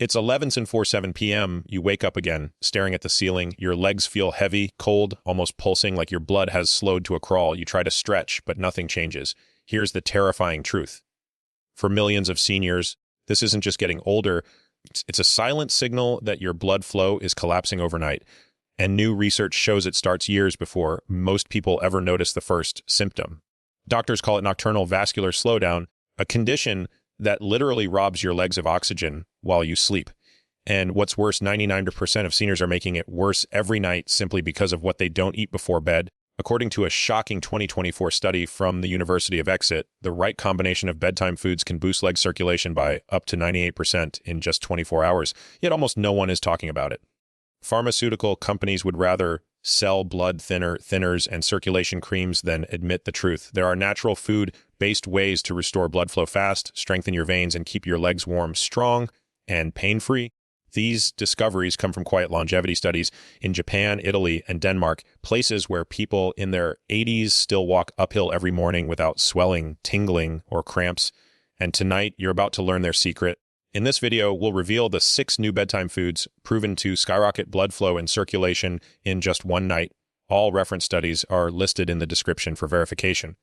It's 11:47 p.m. You wake up again, staring at the ceiling. Your legs feel heavy, cold, almost pulsing, like your blood has slowed to a crawl. You try to stretch, but nothing changes. Here's the terrifying truth. For millions of seniors, this isn't just getting older. It's a silent signal that your blood flow is collapsing overnight. And new research shows it starts years before most people ever notice the first symptom. Doctors call it nocturnal vascular slowdown, a condition that literally robs your legs of oxygen while you sleep. And what's worse, 99% of seniors are making it worse every night simply because of what they don't eat before bed. According to a shocking 2024 study from the University of Exeter, the right combination of bedtime foods can boost leg circulation by up to 98% in just 24 hours, yet almost no one is talking about it. Pharmaceutical companies would rather sell blood thinners and circulation creams than admit the truth. There are natural food-based ways to restore blood flow fast, strengthen your veins, and keep your legs warm, strong, and pain-free. These discoveries come from quiet longevity studies in Japan, Italy, and Denmark, places where people in their 80s still walk uphill every morning without swelling, tingling, or cramps. And tonight, you're about to learn their secret. In this video, we'll reveal the 6 new bedtime foods proven to skyrocket blood flow and circulation in just one night. All reference studies are listed in the description for verification.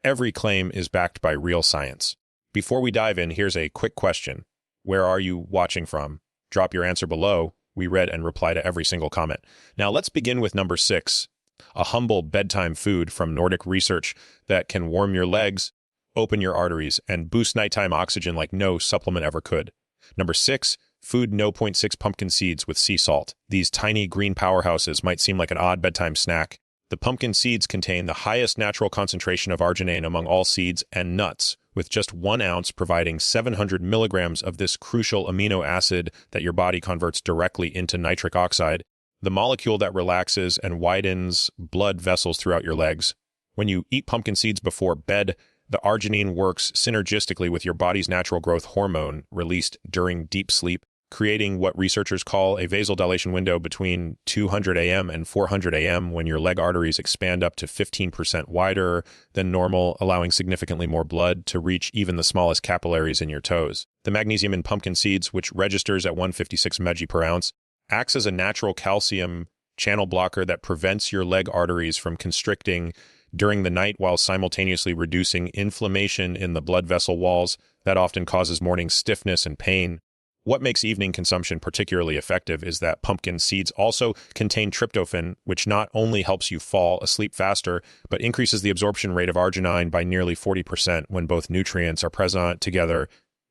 Every claim is backed by real science. Before we dive in, here's a quick question. Where are you watching from? Drop your answer below. We read and reply to every single comment. Now let's begin with number 6, a humble bedtime food from Nordic Research that can warm your legs, open your arteries, and boost nighttime oxygen like no supplement ever could. Number 6, food 0.6 pumpkin seeds with sea salt. These tiny green powerhouses might seem like an odd bedtime snack. The pumpkin seeds contain the highest natural concentration of arginine among all seeds and nuts, with just 1 ounce providing 700 milligrams of this crucial amino acid that your body converts directly into nitric oxide, the molecule that relaxes and widens blood vessels throughout your legs. When you eat pumpkin seeds before bed, the arginine works synergistically with your body's natural growth hormone released during deep sleep, creating what researchers call a vasodilation window between 200 a.m. and 400 a.m. when your leg arteries expand up to 15% wider than normal, allowing significantly more blood to reach even the smallest capillaries in your toes. The magnesium in pumpkin seeds, which registers at 156 mg per ounce, acts as a natural calcium channel blocker that prevents your leg arteries from constricting during the night while simultaneously reducing inflammation in the blood vessel walls that often causes morning stiffness and pain. What makes evening consumption particularly effective is that pumpkin seeds also contain tryptophan, which not only helps you fall asleep faster, but increases the absorption rate of arginine by nearly 40% when both nutrients are present together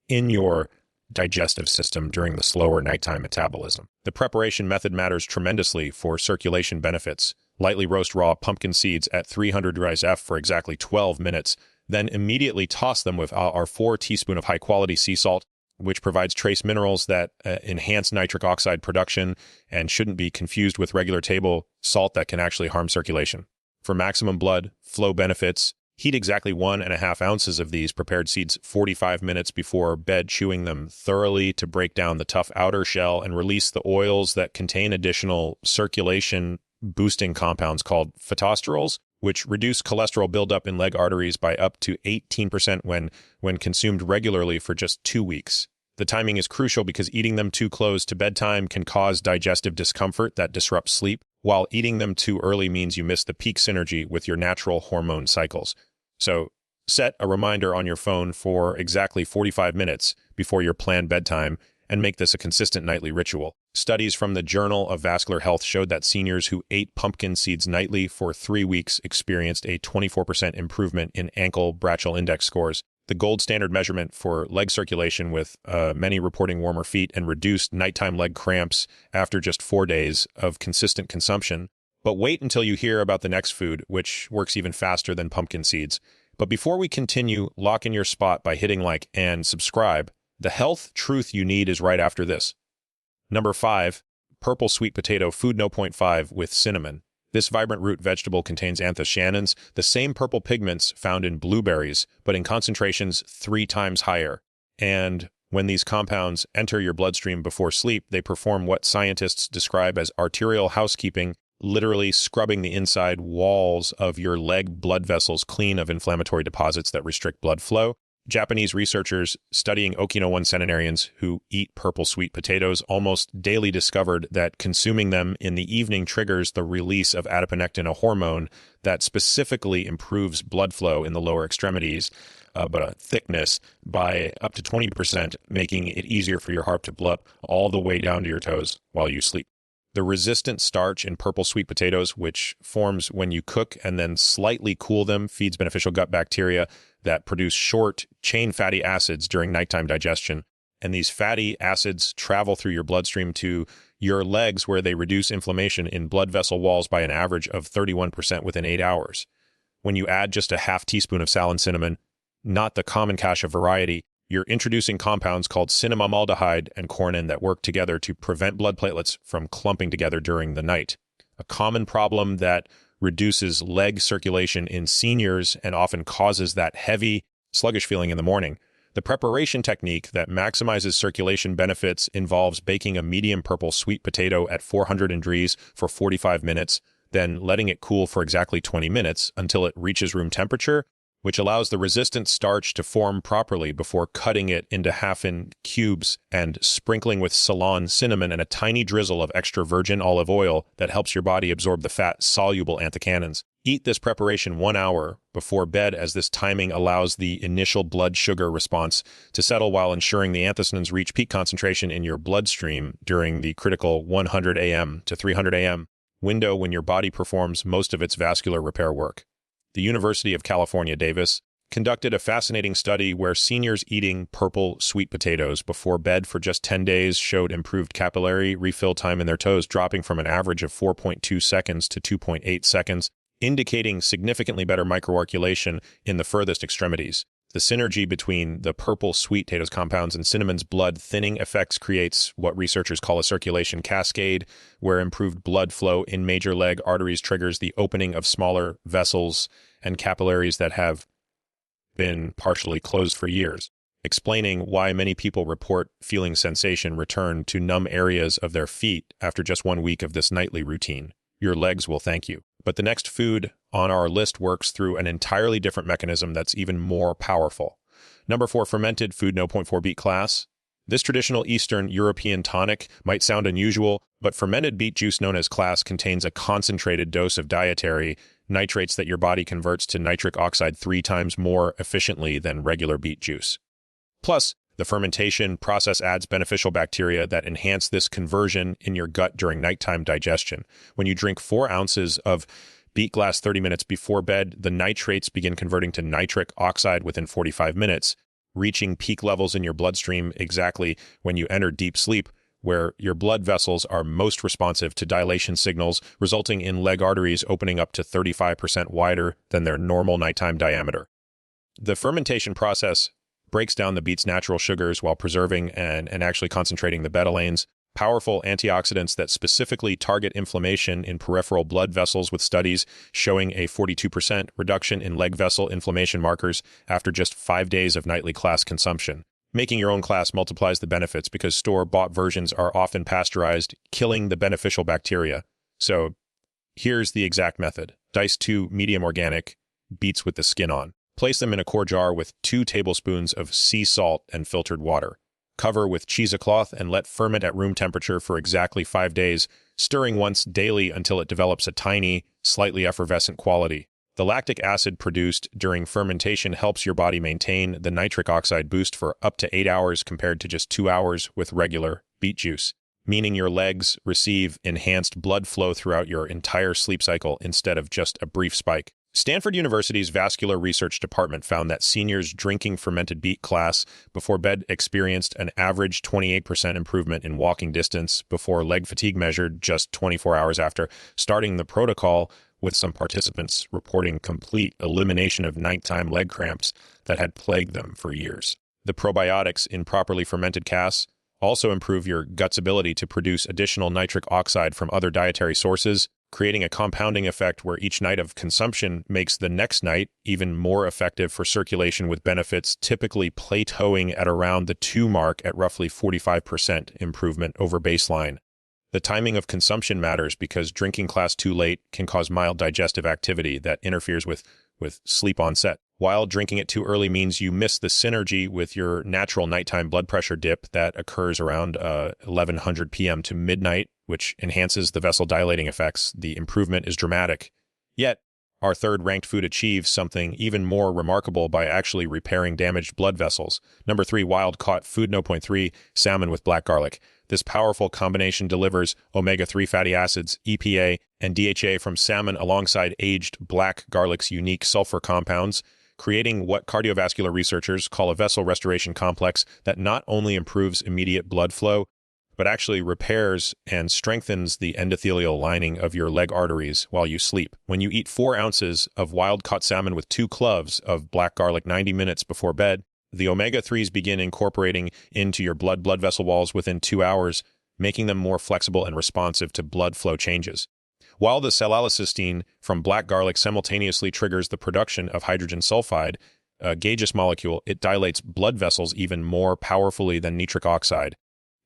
in your digestive system during the slower nighttime metabolism. The preparation method matters tremendously for circulation benefits. Lightly roast raw pumpkin seeds at 300 degrees F for exactly 12 minutes, then immediately toss them with our 4 teaspoons of high-quality sea salt, which provides trace minerals that enhance nitric oxide production and shouldn't be confused with regular table salt that can actually harm circulation. For maximum blood flow benefits, heat exactly 1.5 ounces of these prepared seeds 45 minutes before bed, chewing them thoroughly to break down the tough outer shell and release the oils that contain additional circulation boosting compounds called phytosterols, which reduce cholesterol buildup in leg arteries by up to 18% when consumed regularly for just 2 weeks. The timing is crucial because eating them too close to bedtime can cause digestive discomfort that disrupts sleep, while eating them too early means you miss the peak synergy with your natural hormone cycles. So set a reminder on your phone for exactly 45 minutes before your planned bedtime and make this a consistent nightly ritual. Studies from the Journal of Vascular Health showed that seniors who ate pumpkin seeds nightly for 3 weeks experienced a 24% improvement in ankle brachial index scores, the gold standard measurement for leg circulation, with many reporting warmer feet and reduced nighttime leg cramps after just 4 days of consistent consumption. But wait until you hear about the next food, which works even faster than pumpkin seeds. But before we continue, lock in your spot by hitting like and subscribe. The health truth you need is right after this. Number 5, purple sweet potato food 0.5 with cinnamon. This vibrant root vegetable contains anthocyanins, the same purple pigments found in blueberries, but in concentrations 3 times higher. And when these compounds enter your bloodstream before sleep, they perform what scientists describe as arterial housekeeping, literally scrubbing the inside walls of your leg blood vessels clean of inflammatory deposits that restrict blood flow. Japanese researchers studying Okinawan centenarians who eat purple sweet potatoes almost daily discovered that consuming them in the evening triggers the release of adiponectin, a hormone that specifically improves blood flow in the lower extremities, but thickness by up to 20%, making it easier for your heart to pump all the way down to your toes while you sleep. The resistant starch in purple sweet potatoes, which forms when you cook and then slightly cool them, feeds beneficial gut bacteria that produce short chain fatty acids during nighttime digestion. And these fatty acids travel through your bloodstream to your legs, where they reduce inflammation in blood vessel walls by an average of 31% within 8 hours. When you add just a half teaspoon of sal and cinnamon, not the common kasha variety, you're introducing compounds called cinnamaldehyde and cornin that work together to prevent blood platelets from clumping together during the night. A common problem that reduces leg circulation in seniors and often causes that heavy, sluggish feeling in the morning. The preparation technique that maximizes circulation benefits involves baking a medium purple sweet potato at 400 degrees for 45 minutes, then letting it cool for exactly 20 minutes until it reaches room temperature, which allows the resistant starch to form properly before cutting it into half-inch cubes and sprinkling with Ceylon cinnamon and a tiny drizzle of extra virgin olive oil that helps your body absorb the fat-soluble anthocyanins. Eat this preparation 1 hour before bed, as this timing allows the initial blood sugar response to settle while ensuring the anthocyanins reach peak concentration in your bloodstream during the critical 100 a.m. to 300 a.m. window when your body performs most of its vascular repair work. The University of California, Davis conducted a fascinating study where seniors eating purple sweet potatoes before bed for just 10 days showed improved capillary refill time in their toes, dropping from an average of 4.2 seconds to 2.8 seconds, indicating significantly better microarticulation in the furthest extremities. The synergy between the purple sweet potatoes compounds and cinnamon's blood thinning effects creates what researchers call a circulation cascade, where improved blood flow in major leg arteries triggers the opening of smaller vessels and capillaries that have been partially closed for years, explaining why many people report feeling sensation return to numb areas of their feet after just 1 week of this nightly routine. Your legs will thank you. But the next food on our list works through an entirely different mechanism that's even more powerful. Number 4, fermented food 0.4 beet class. This traditional Eastern European tonic might sound unusual, but fermented beet juice known as class contains a concentrated dose of dietary nitrates that your body converts to nitric oxide 3 times more efficiently than regular beet juice. Plus, the fermentation process adds beneficial bacteria that enhance this conversion in your gut during nighttime digestion. When you drink 4 ounces of beet glass 30 minutes before bed, the nitrates begin converting to nitric oxide within 45 minutes, reaching peak levels in your bloodstream exactly when you enter deep sleep, where your blood vessels are most responsive to dilation signals, resulting in leg arteries opening up to 35% wider than their normal nighttime diameter. The fermentation process breaks down the beet's natural sugars while preserving and actually concentrating the betalains, powerful antioxidants that specifically target inflammation in peripheral blood vessels, with studies showing a 42% reduction in leg vessel inflammation markers after just 5 days of nightly class consumption. Making your own class multiplies the benefits because store-bought versions are often pasteurized, killing the beneficial bacteria. So here's the exact method. Dice 2 medium organic beets with the skin on. Place them in a quart jar with 2 tablespoons of sea salt and filtered water. Cover with cheesecloth and let ferment at room temperature for exactly 5 days, stirring once daily until it develops a tiny, slightly effervescent quality. The lactic acid produced during fermentation helps your body maintain the nitric oxide boost for up to 8 hours compared to just 2 hours with regular beet juice, meaning your legs receive enhanced blood flow throughout your entire sleep cycle instead of just a brief spike. Stanford University's Vascular Research Department found that seniors drinking fermented beet class before bed experienced an average 28% improvement in walking distance before leg fatigue measured just 24 hours after starting the protocol, with some participants reporting complete elimination of nighttime leg cramps that had plagued them for years. The probiotics in properly fermented cas also improve your gut's ability to produce additional nitric oxide from other dietary sources, creating a compounding effect where each night of consumption makes the next night even more effective for circulation, with benefits typically plateauing at around the 2 mark at roughly 45% improvement over baseline. The timing of consumption matters because drinking class too late can cause mild digestive activity that interferes with sleep onset, while drinking it too early means you miss the synergy with your natural nighttime blood pressure dip that occurs around 1100 p.m. to midnight, which enhances the vessel dilating effects. The improvement is dramatic. Yet, our third ranked food achieves something even more remarkable by actually repairing damaged blood vessels. Number 3, wild-caught food. 0.3, salmon with black garlic. This powerful combination delivers omega-3 fatty acids, EPA, and DHA from salmon alongside aged black garlic's unique sulfur compounds, creating what cardiovascular researchers call a vessel restoration complex that not only improves immediate blood flow, but actually repairs and strengthens the endothelial lining of your leg arteries while you sleep. When you eat 4 ounces of wild-caught salmon with 2 cloves of black garlic 90 minutes before bed, the omega-3s begin incorporating into your blood vessel walls within 2 hours, making them more flexible and responsive to blood flow changes. While the sialocysteine from black garlic simultaneously triggers the production of hydrogen sulfide, a gaseous molecule, it dilates blood vessels even more powerfully than nitric oxide.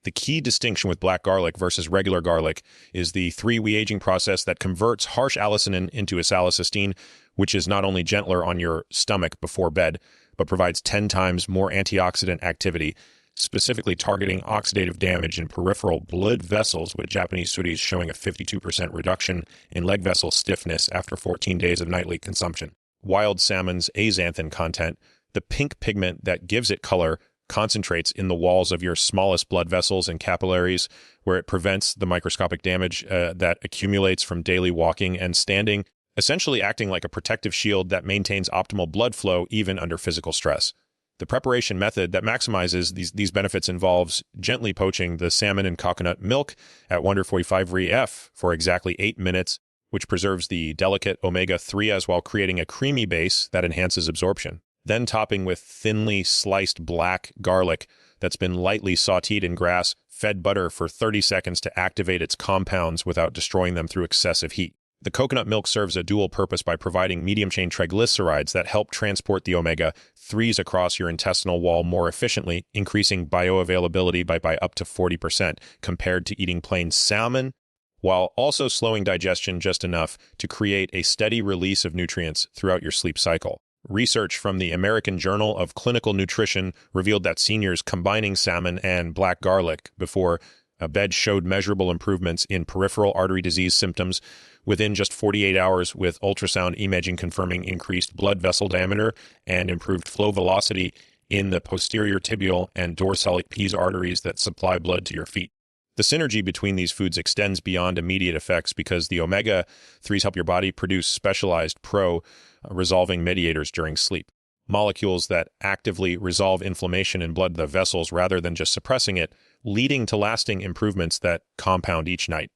The key distinction with black garlic versus regular garlic is the 3-way aging process that converts harsh allicin into acetylcysteine, which is not only gentler on your stomach before bed, but provides 10 times more antioxidant activity, specifically targeting oxidative damage in peripheral blood vessels, with Japanese studies showing a 52% reduction in leg vessel stiffness after 14 days of nightly consumption. Wild salmon's axanthin content, the pink pigment that gives it color, concentrates in the walls of your smallest blood vessels and capillaries, where it prevents the microscopic damage that accumulates from daily walking and standing, essentially acting like a protective shield that maintains optimal blood flow even under physical stress. The preparation method that maximizes these benefits involves gently poaching the salmon in coconut milk at 145 F for exactly 8 minutes, which preserves the delicate omega-3s while creating a creamy base that enhances absorption. Then topping with thinly sliced black garlic that's been lightly sauteed in grass-fed butter for 30 seconds to activate its compounds without destroying them through excessive heat. The coconut milk serves a dual purpose by providing medium-chain triglycerides that help transport the omega-3s across your intestinal wall more efficiently, increasing bioavailability by up to 40% compared to eating plain salmon, while also slowing digestion just enough to create a steady release of nutrients throughout your sleep cycle. Research from the American Journal of Clinical Nutrition revealed that seniors combining salmon and black garlic before bed showed measurable improvements in peripheral artery disease symptoms within just 48 hours, with ultrasound imaging confirming increased blood vessel diameter and improved flow velocity in the posterior tibial and dorsalic pes arteries that supply blood to your feet. The synergy between these foods extends beyond immediate effects because the omega-3s help your body produce specialized pro-resolving mediators during sleep, molecules that actively resolve inflammation in blood vessels rather than just suppressing it, leading to lasting improvements that compound each night.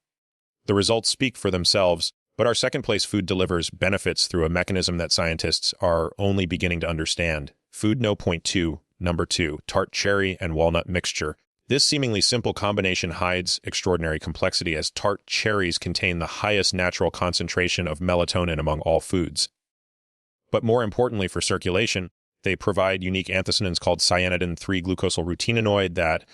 The results speak for themselves, but our second-place food delivers benefits through a mechanism that scientists are only beginning to understand. Food No. 2, number 2, tart cherry and walnut mixture. This seemingly simple combination hides extraordinary complexity, as tart cherries contain the highest natural concentration of melatonin among all foods. But more importantly for circulation, they provide unique anthocyanins called cyanidin 3-glucosylrutinoid that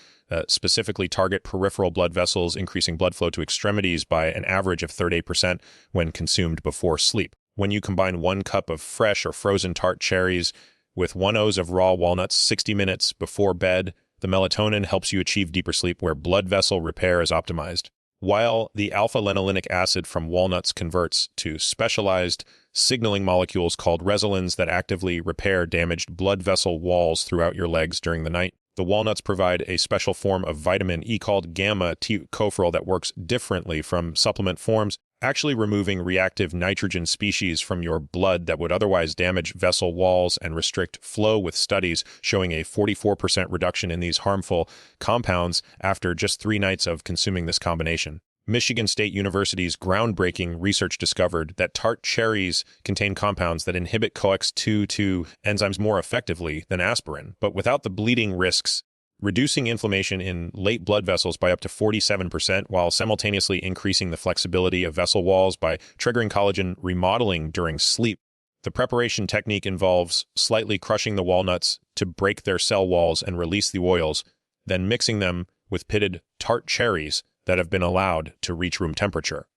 specifically target peripheral blood vessels, increasing blood flow to extremities by an average of 38% when consumed before sleep. When you combine 1 cup of fresh or frozen tart cherries with 1 oz of raw walnuts 60 minutes before bed, the melatonin helps you achieve deeper sleep where blood vessel repair is optimized, while the alpha-linolenic acid from walnuts converts to specialized signaling molecules called resolins that actively repair damaged blood vessel walls throughout your legs during the night. The walnuts provide a special form of vitamin E called gamma-tocopherol that works differently from supplement forms, actually removing reactive nitrogen species from your blood that would otherwise damage vessel walls and restrict flow, with studies showing a 44% reduction in these harmful compounds after just 3 nights of consuming this combination. Michigan State University's groundbreaking research discovered that tart cherries contain compounds that inhibit COX-2 enzymes more effectively than aspirin, but without the bleeding risks, reducing inflammation in late blood vessels by up to 47% while simultaneously increasing the flexibility of vessel walls by triggering collagen remodeling during sleep. The preparation technique involves slightly crushing the walnuts to break their cell walls and release the oils, then mixing them with pitted tart cherries that have been allowed to reach room temperature.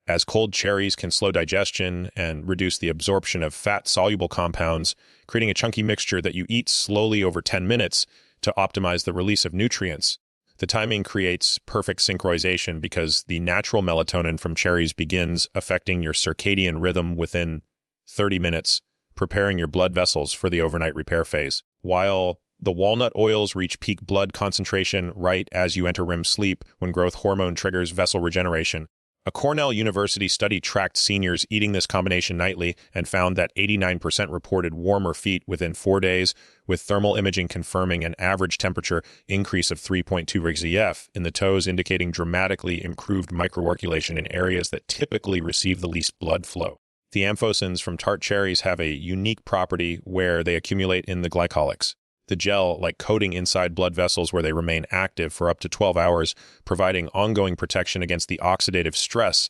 as cold cherries can slow digestion and reduce the absorption of fat-soluble compounds, creating a chunky mixture that you eat slowly over 10 minutes to optimize the release of nutrients. The timing creates perfect synchronization because the natural melatonin from cherries begins affecting your circadian rhythm within 30 minutes, preparing your blood vessels for the overnight repair phase. While the walnut oils reach peak blood concentration right as you enter REM sleep when growth hormone triggers vessel regeneration. A Cornell University study tracked seniors eating this combination nightly and found that 89% reported warmer feet within 4 days, with thermal imaging confirming an average temperature increase of 3.2 degrees in the toes, indicating dramatically improved microcirculation in areas that typically receive the least blood flow. The anthocyanins from tart cherries have a unique property where they accumulate in the glycolics. The gel, like coating inside blood vessels where they remain active for up to 12 hours, providing ongoing protection against the oxidative stress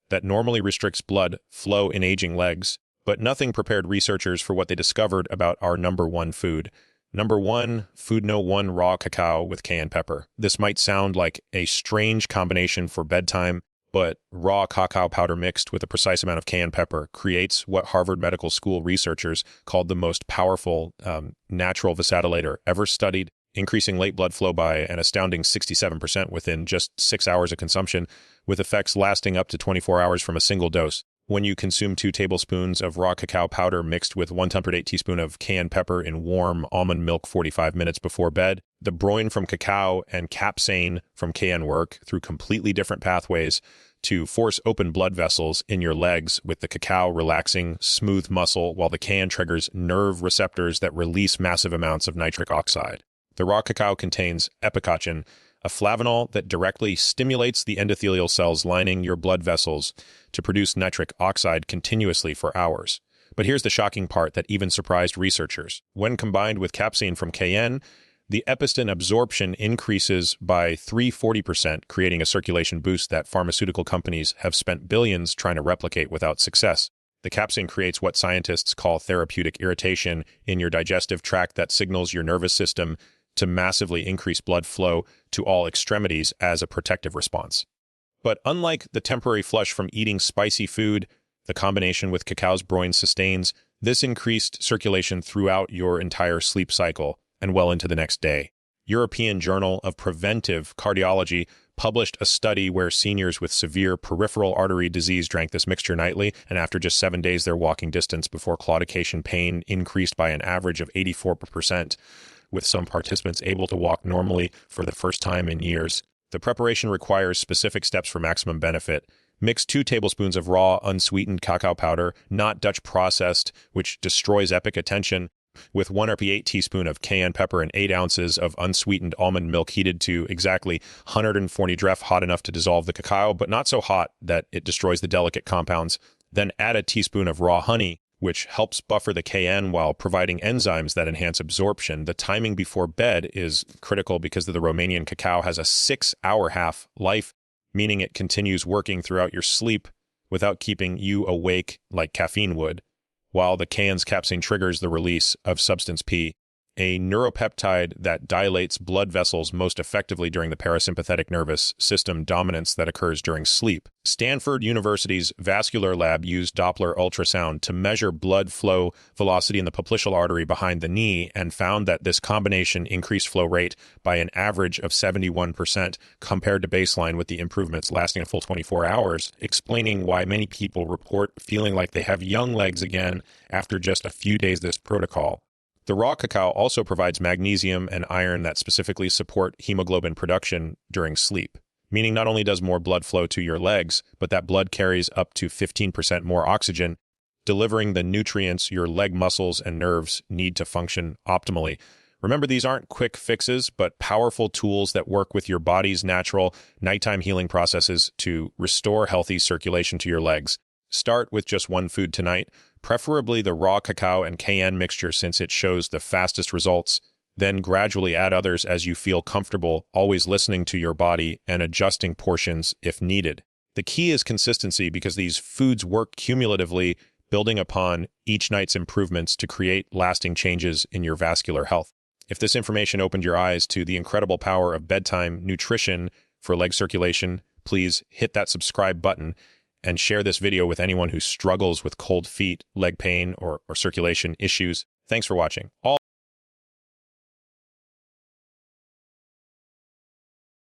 that normally restricts blood flow in aging legs. But nothing prepared researchers for what they discovered about our number one food. Number one, Food Note 1 raw cacao with cayenne pepper. This might sound like a strange combination for bedtime, but raw cacao powder mixed with a precise amount of cayenne pepper creates what Harvard Medical School researchers called the most powerful natural vasodilator ever studied, increasing late blood flow by an astounding 67% within just 6 hours of consumption, with effects lasting up to 24 hours from a single dose. When you consume 2 tablespoons of raw cacao powder mixed with 1 tempered teaspoon of cayenne pepper in warm almond milk 45 minutes before bed, the bromine from cacao and capsaicin from cayenne work through completely different pathways to force open blood vessels in your legs, with the cacao relaxing smooth muscle while the cayenne triggers nerve receptors that release massive amounts of nitric oxide. The raw cacao contains epicocin, a flavanol that directly stimulates the endothelial cells lining your blood vessels to produce nitric oxide continuously for hours. But here's the shocking part that even surprised researchers. When combined with capsaicin from cayenne, the epistin absorption increases by 340%, creating a circulation boost that pharmaceutical companies have spent billions trying to replicate without success. The capsaicin creates what scientists call therapeutic irritation in your digestive tract that signals your nervous system to massively increase blood flow to all extremities as a protective response. But unlike the temporary flush from eating spicy food, the combination with cacao's bromine sustains this increased circulation throughout your entire sleep cycle and well into the next day. European Journal of Preventive Cardiology published a study where seniors with severe peripheral artery disease drank this mixture nightly, and after just 7 days, their walking distance before claudication pain increased by an average of 84%. With some participants able to walk normally for the first time in years. The preparation requires specific steps for maximum benefit. Mix 2 tablespoons of raw, unsweetened cacao powder, not Dutch processed, which destroys epic attention, with 1 RP8 teaspoon of cayenne pepper and 8 ounces of unsweetened almond milk heated to exactly 140 Dref, hot enough to dissolve the cacao, but not so hot that it destroys the delicate compounds. Then add a teaspoon of raw honey, which helps buffer the cayenne while providing enzymes that enhance absorption. The timing before bed is critical because the Romanian cacao has a 6-hour half-life, meaning it continues working throughout your sleep without keeping you awake like caffeine would, while the cayenne's capsaicin triggers the release of substance P, a neuropeptide that dilates blood vessels most effectively during the parasympathetic nervous system dominance that occurs during sleep. Stanford University's Vascular lab used Doppler ultrasound to measure blood flow velocity in the popliteal artery behind the knee and found that this combination increased flow rate by an average of 71% compared to baseline, with the improvements lasting a full 24 hours, explaining why many people report feeling like they have young legs again after just a few days of this protocol. The raw cacao also provides magnesium and iron that specifically support hemoglobin production during sleep, meaning not only does more blood flow to your legs, but that blood carries up to 15% more oxygen, delivering the nutrients your leg muscles and nerves need to function optimally. Remember, these aren't quick fixes, but powerful tools that work with your body's natural nighttime healing processes to restore healthy circulation to your legs. Start with just one food tonight, preferably the raw cacao and cayenne mixture since it shows the fastest results. Then gradually add others as you feel comfortable, always listening to your body and adjusting portions if needed. The key is consistency because these foods work cumulatively, building upon each night's improvements to create lasting changes in your vascular health. If this information opened your eyes to the incredible power of bedtime nutrition for leg circulation, please hit that subscribe button and share this video with anyone who struggles with cold feet, leg pain, or circulation issues. Thanks for watching.